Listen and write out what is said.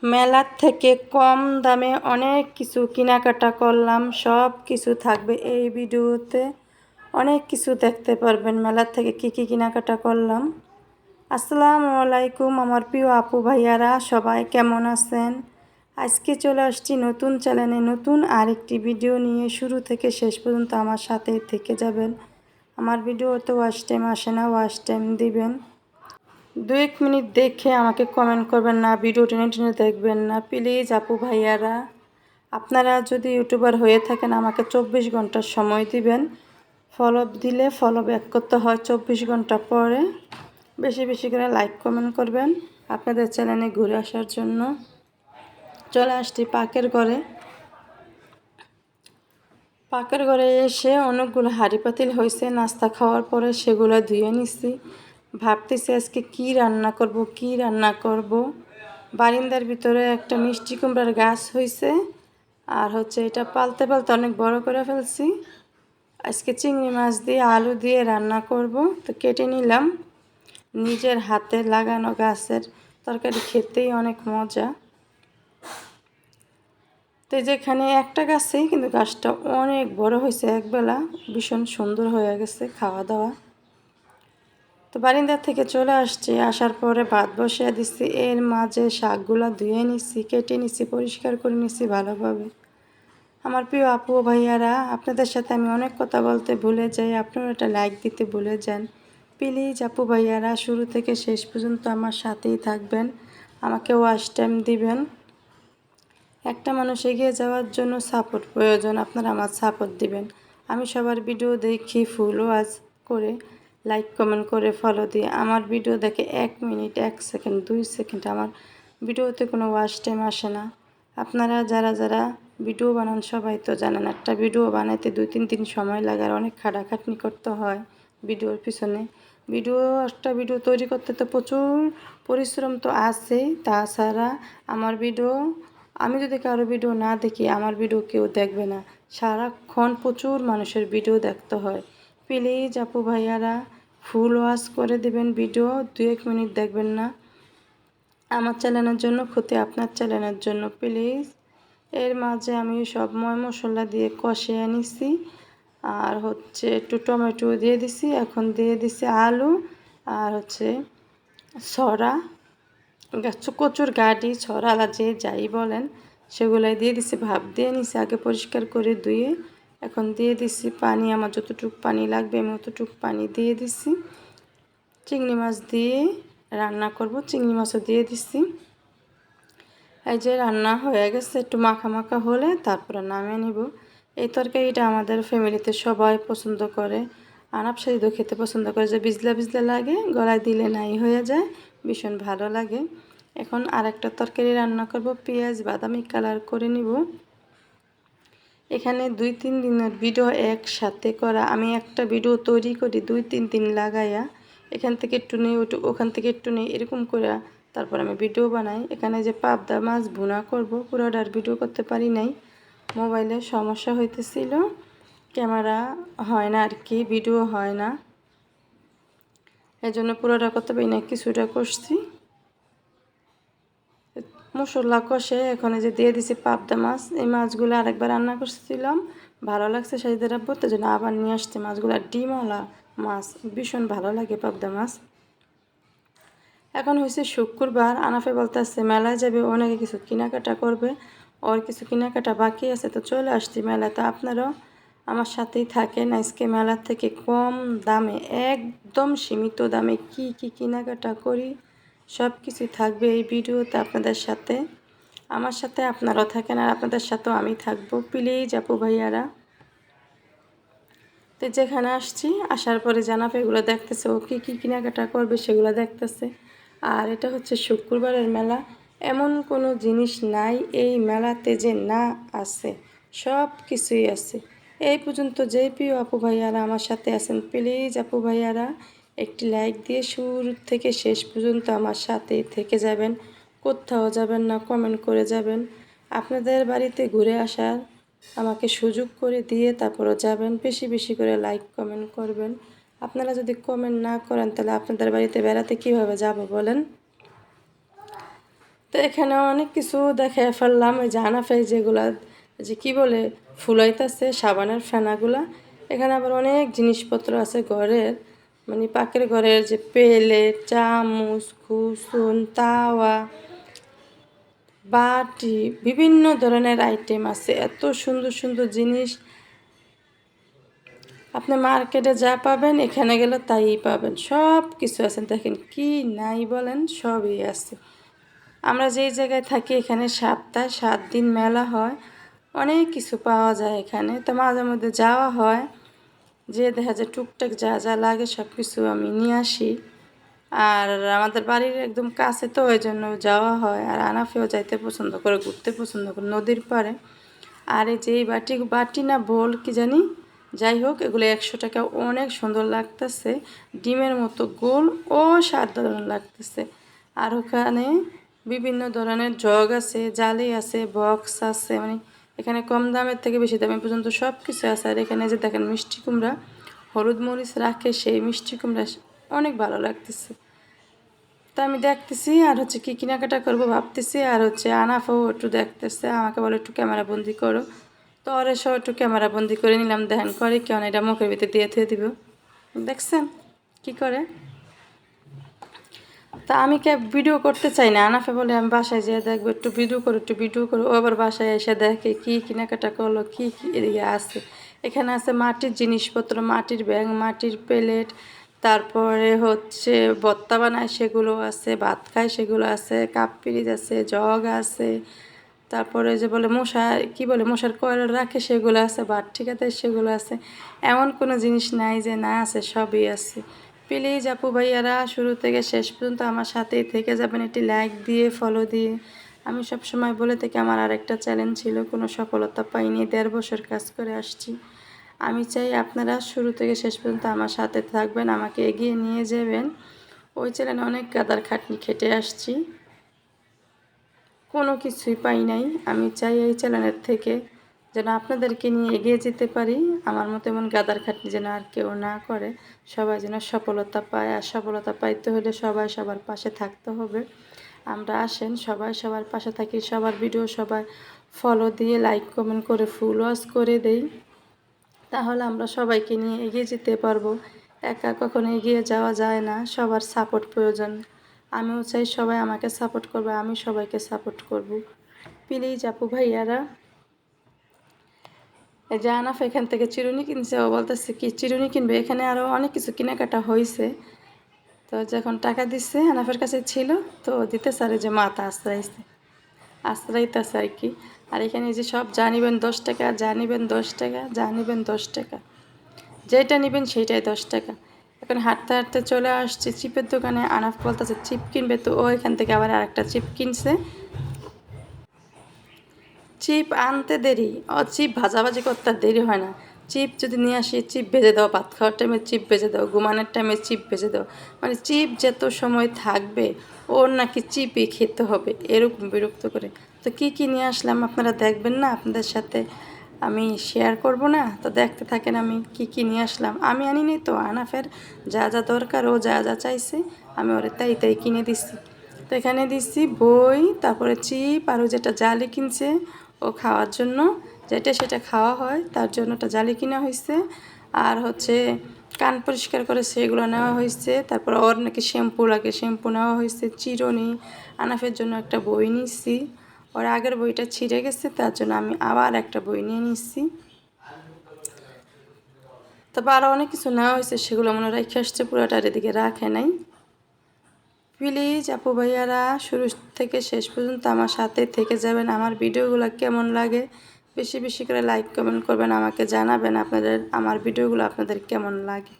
মেলার থেকে কম দামে অনেক কিছু কেনাকাটা করলাম। সব কিছু থাকবে এই ভিডিওতে, অনেক কিছু দেখতে পারবেন মেলার থেকে কি কি কেনাকাটা করলাম। আসসালামু আলাইকুম আমার প্রিয় আপু ভাইয়ারা, সবাই কেমন আছেন? আজকে চলে আসছি নতুন চ্যানেলে নতুন আরেকটি ভিডিও নিয়ে। শুরু থেকে শেষ পর্যন্ত আমার সাথে থেকে যাবেন। আমার ভিডিওতে ওয়াচ টাইম আসে না, ওয়াচ টাইম দিবেন। 2-1 মিনিট দেখে আমাকে কমেন্ট করবেন না, ভিডিও টেনে টেনে দেখবেন না প্লিজ আপু ভাইয়ারা। আপনারা যদি ইউটিউবার হয়ে থাকেন আমাকে 24 ঘন্টা সময় দিবেন। ফলো দিলে ফলো ব্যাক করতে হয় 24 ঘন্টা পরে। বেশি বেশি করে লাইক কমেন্ট করবেন আপনাদের চ্যানেলে ঘুরে আসার জন্য। চলে আসছি পাকের ঘরে। পাকের ঘরে এসে অনেকগুলো হাঁড়ি পাতিল হয়েছে, নাস্তা খাওয়ার পরে সেগুলো ধুয়ে নিচ্ছি। ভাবতেছি আজকে কি রান্না করব। বারিন্দার ভিতরে একটা মিষ্টি কুমড়ার গাছ হয়েছে, আর এটা পালতে পালতে অনেক বড় করে ফেলছি। আজকে চিংড়ি মাছ দিয়ে আলু দিয়ে রান্না করব। তো কেটে নিলাম। নিজের হাতে লাগানো গাছের তরকারি খেতেই অনেক মজা। তো যেখানে একটা গাছেই কিন্তু গাছটা অনেক বড় হয়েছে, একবেলা ভীষণ সুন্দর হয়ে গেছে খাওয়া দাওয়া। তো বারিন্দার থেকে চলে আসছি, আসার পরে ভাত বসিয়ে দিচ্ছি। এর মাঝে শাকগুলা ধুয়ে নিচ্ছি, কেটে নিচ্ছি, পরিষ্কার করে নিচ্ছি ভালোভাবে। আমার প্রিয় আপু ভাইয়ারা, আপনাদের সাথে আমি অনেক কথা বলতে ভুলে যাই, আপনারা একটা লাইক দিতে ভুলে যান। প্লিজ আপু ভাইয়ারা শুরু থেকে শেষ পর্যন্ত আমার সাথেই থাকবেন, আমাকে ওয়াচ টাইম দিবেন। একটা মানুষ এগিয়ে যাওয়ার জন্য সাপোর্ট প্রয়োজন, আপনারা আমার সাপোর্ট দিবেন। আমি সবার ভিডিও দেখি ফুল ওয়াচ করে, লাইক কমেন্ট করে, ফলো দিয়ে। আমার ভিডিও দেখে 1 মিনিট 1 সেকেন্ড 2 সেকেন্ড আমার ভিডিওতে কোনো ওয়াচ টাইম আসে না। আপনারা যারা যারা ভিডিও বানান সবাই তো জানেন, একটা ভিডিও বানাইতে 2-3 দিন সময় লাগে, আর অনেক খাটাখাটনি করতে হয় ভিডিওর পিছনে। একটা ভিডিও তৈরি করতে তো প্রচুর পরিশ্রম তো আছেই। তাছাড়া আমার ভিডিও, আমি যদি কারো ভিডিও না দেখি আমার ভিডিও কেউ দেখবে না। সারাক্ষণ প্রচুর মানুষের ভিডিও দেখতে হয়। প্লিজ আপু ভাইয়ারা ফুল ওয়াচ করে দেবেন, ভিডিও 2-1 মিনিট দেখবেন না। আমার চ্যানেলের জন্য ক্ষতি, আপনার চ্যানেলের জন্য প্লিজ। এর মাঝে আমি সব মশলা দিয়ে কষিয়ে নিছি, আর একটু টমেটো দিয়ে দিছি। এখন দিয়ে দিছি আলু, আর ছড়া, কচুর গাডি, ছড়া, যে যাই বলেন সেগুলাই দিয়ে দিছি। ভাপ দিয়ে নিছি আগে পরিষ্কার করে ধুয়ে। এখন দিয়ে দিছি পানি, আমার যতটুকু পানি লাগবে আমি অতটুকু পানি দিয়ে দিছি। চিংড়ি মাছ দিয়ে রান্না করব, চিংড়ি মাছও দিয়ে দিছি। এই যে রান্না হয়ে গেছে, একটু মাখা মাখা হলে তারপরে নামিয়ে নিব। এই তরকারিটা আমাদের ফ্যামিলিতে সবাই পছন্দ করে। আনাপ সাদিদও খেতে পছন্দ করে, যে ভিজলা ভিজলা লাগে, গলায় দিলে নাই হয়ে যায়, ভীষণ ভালো লাগে। এখন আরেকটা তরকারি রান্না করব, পেঁয়াজ বাদামি কালার করে নিব। এখানে 2-3 দিনের ভিডিও একসাথে করা। আমি একটা ভিডিও তৈরি করি 2-3 দিন লাগাইয়া, এখান থেকে একটু নেই, ওখান থেকে একটু নেই, এরকম করে তারপর আমি ভিডিও বানাই। এখানে যে পাবদা মাছ ভুনা করব, পুরোটার ভিডিও করতে পারি নাই, মোবাইলে সমস্যা হইতেছিল, ক্যামেরা হয় না আর কি, ভিডিও হয় না, এই জন্য পুরোটা করতে পারি না, কিছুটা করছি। মশলা কষে এখন যে দিয়ে দিছি পাবদা মাছ। এই মাছগুলো আরেকবার রান্না করছিলাম, ভালো লাগছে সাজিদের আব্বু, তার জন্য আবার নিয়ে আসছে মাছগুলো। ডিমওয়ালা মাছ, ভীষণ ভালো লাগে পাবদা মাছ। এখন শুক্রবার, আনাফে বলতেছে মেলায় যাবে, অনেকে কিছু কেনাকাটা করবে, ওর কিছু কেনাকাটা বাকি আছে, তো চলে আসছি মেলায়। তো আপনারাও আমার সাথেই থাকেন। আজকে মেলার থেকে কম দামে, একদম সীমিত দামে কি কি কেনাকাটা করি সব কিছুই থাকবে এই ভিডিওতে আপনাদের সাথে। আমার সাথে আপনারাও থাকেন, আর আপনাদের সাথেও আমি থাকবো প্লিজ আপু ভাইয়ারা। তো যেখানে আসছি, আসার পরে জানাবে এগুলো দেখতেছে, ও কী কী কেনাকাটা করবে সেগুলো দেখতেছে। আর এটা শুক্রবারের মেলা, এমন কোনো জিনিস নাই এই মেলাতে যে না আছে, সব কিছুই আছে। এই পর্যন্ত যেই প্রিয় আপু ভাইয়ারা আমার সাথে আছেন, প্লিজ আপু ভাইয়ারা একটি লাইক দিয়ে শুরু থেকে শেষ পর্যন্ত আমার সাথেই থেকে যাবেন, কোথাও যাবেন না, কমেন্ট করে যাবেন। আপনাদের বাড়িতে ঘুরে আসার আমাকে সুযোগ করে দিয়ে তারপরও যাবেন। বেশি বেশি করে লাইক কমেন্ট করবেন। আপনারা যদি কমেন্ট না করেন তাহলে আপনাদের বাড়িতে বেড়াতে কিভাবে যাব বলেন? তো এখানে অনেক কিছু দেখে ফেললাম, ওই যে আনাফে যেগুলা যে কি বলে ফুলাইতেছে সাবানের ফেনাগুলা। এখানে আবার অনেক জিনিসপত্র আছে ঘরের, মানে পাকের ঘরের, যে প্লেট, চামচ, খুসুন, তাওয়া, বাটি, বিভিন্ন ধরনের আইটেম আছে। এত সুন্দর সুন্দর জিনিস আপনি মার্কেটে যা পাবেন এখানে গেলে তাই পাবেন, সব কিছু আছে। দেখেন কি নাই বলেন, সবই আছে। আমরা যেই জায়গায় থাকি এখানে সপ্তাহে 7 দিন মেলা হয়, অনেক কিছু পাওয়া যায় এখানে। তো মাঝে মধ্যে যাওয়া হয়, যে দেখা যায় টুকটাক যা যা লাগে সব কিছু আমি নিয়ে আসি। আর আমাদের বাড়ির একদম কাছে, তো ওই জন্য যাওয়া হয়। আর আনাফেও যাইতে পছন্দ করে, ঘুরতে পছন্দ করে নদীর পাড়ে। আর এই যে এই বাটি বাটি না বোল কি জানি, যাই হোক, এগুলো 100 টাকা। অনেক সুন্দর লাগতেছে, ডিমের মতো গোল ও সাধারণ লাগতেছে। আর ওখানে বিভিন্ন ধরনের জগ আছে, জালি আছে, বক্স আছে, মানে এখানে কম দামের থেকে বেশি দামে পর্যন্ত সব কিছু আছে। আর এখানে যে দেখেন মিষ্টি কুমড়া, হলুদ মরিচ রাখে, সেই মিষ্টি কুমড়া অনেক ভালো লাগতেছে। তো আমি দেখতেছি আর হচ্ছে কি কেনাকাটা করবো ভাবতেছি। আর হচ্ছে আনাফও একটু দেখতেছে, আমাকে বলে একটু ক্যামেরা বন্দি করো। তো ওরে সব একটু ক্যামেরা বন্দি করে নিলাম। দেখেন করে কেন, এটা মুখের ভিতরে দিয়ে থুয়ে দিব, দেখছেন কি করে। তা আমি ভিডিও করতে চাই না, আনাফে বলে আমি বাসায় যেয়ে দেখবো, একটু ভিডিও করো, একটু ভিডিও করো। ও আবার বাসায় এসে দেখে কি কেনাকাটা করলো, কি কি এদিকে আছে। এখানে আছে মাটির জিনিসপত্র, মাটির ব্যাং, মাটির প্লেট, তারপরে হচ্ছে বত্তা বানায় সেগুলো আছে, ভাত খায় সেগুলো আছে, কাপ পিরিচ আছে, জগ আছে, তারপরে যে বলে মশার কি বলে মশার কয়েল রাখে সেগুলো আছে, ভাত ঠিকাতে সেগুলো আছে। এমন কোনো জিনিস নাই যে না আছে, সবই আছে। প্লিজ আপু ভাইয়ারা শুরু থেকে শেষ পর্যন্ত আমার সাথেই থেকে যাবেন, একটি লাইক দিয়ে ফলো দিয়ে। আমি সব সময় বলে থাকি আমার আরেকটা চ্যালেঞ্জ ছিল, কোনো সফলতা পাইনি, 1.5 বছর কাজ করে আসছি। আমি চাই আপনারা শুরু থেকে শেষ পর্যন্ত আমার সাথে থাকবেন, আমাকে এগিয়ে নিয়ে যাবেন। ওই চ্যানেলে অনেক কাদার খাটনি খেটে আসছি, কোনো কিছুই পাই নাই। আমি চাই এই চ্যানেলের থেকে যেন আপনাদেরকে নিয়ে এগিয়ে যেতে পারি, আমার মতো এমন গাদার খাটনি যেন আর কেউ না করে, সবাই যেন সফলতা পায়। আর সফলতা পাইতে হলে সবাই সবার পাশে থাকতে হবে। আমরা আসেন সবাই সবার পাশে থাকি, সবার ভিডিও সবাই ফলো দিয়ে লাইক কমেন্ট করে ফুল ওয়াচ করে দেই, তাহলে আমরা সবাইকে নিয়ে এগিয়ে যেতে পারবো। একা কখনো এগিয়ে যাওয়া যায় না, সবার সাপোর্ট প্রয়োজন। আমিও চাই সবাই আমাকে সাপোর্ট করবে, আমি সবাইকে সাপোর্ট করব। প্লিজ আপু ভাইয়ারা। এই যে আনাফ এখান থেকে চিরুনি কিনছে, ও বলতেছে কি চিরুনি কিনবে, এখানে আরও অনেক কিছু কেনাকাটা হয়েছে। তো যখন টাকা দিচ্ছে আনাফের কাছে ছিল, তো দিতে স্যারে যে মাথা আশ্রাইতেছে আর কি। আর এখানে যে সব যা নিবেন 10 টাকা, যা নিবেন 10 টাকা, যা নিবেন 10 টাকা, যেটা নেবেন সেইটাই 10 টাকা। এখন হাঁটতে হাঁটতে চলে আসছে চিপের দোকানে, আনাফ বলতেছে চিপ কিনবে, তো ও এখান থেকে আবার আরেকটা চিপ কিনছে। চিপ আনতে দেরি, ও চিপ ভাজাভাজি করতে আর দেরি হয় না। চিপ যদি নিয়ে আসি, চিপ ভেজে দাও, ভাত খাওয়ার টাইমে চিপ ভেজে দাও, ঘুমানোর টাইমে চিপ ভেজে দাও, মানে চিপ যত সময় থাকবে ওর নাকি চিপই খেতে হবে, এরকম বিরক্ত করে। তো কি কি নিয়ে আসলাম আপনারা দেখবেন না, আপনাদের সাথে আমি শেয়ার করব না? তো দেখতে থাকেন আমি কি কি নিয়ে আসলাম। আমি আনিনি তো, আনাফের যা যা দরকার, ও যা যা চাইছে আমি ওরে তাই তাই কিনে দিচ্ছি। তো এখানে দিচ্ছি বই, তারপরে চিপ, আর ও যেটা জালি কিনছে ও খাওয়ার জন্য, যেটা সেটা খাওয়া হয় তার জন্য একটা জালি কিনা হয়েছে। আর হচ্ছে কান পরিষ্কার করে সেগুলো নেওয়া হয়েছে। তারপর ওর নাকি শ্যাম্পু লাগে, শ্যাম্পু নেওয়া হয়েছে। চিরুনি, আনাফের জন্য একটা বই নিচ্ছি, ওর আগের বইটা ছিঁড়ে গেছে তার জন্য আমি আবার একটা বই নিয়ে নিচ্ছি। তারপর আরও অনেক কিছু নেওয়া হয়েছে, সেগুলো মনে রেখে আসছে, পুরোটার এদিকে রাখে নাই। প্লিজ আপু ভাইয়ারা শুরু থেকে শেষ পর্যন্ত আমার সাথে থেকে যাবেন। আমার ভিডিওগুলো কেমন লাগে বেশি বেশি করে লাইক কমেন্ট করবেন, আমাকে জানাবেন আপনাদের আমার ভিডিওগুলো আপনাদের কেমন লাগে।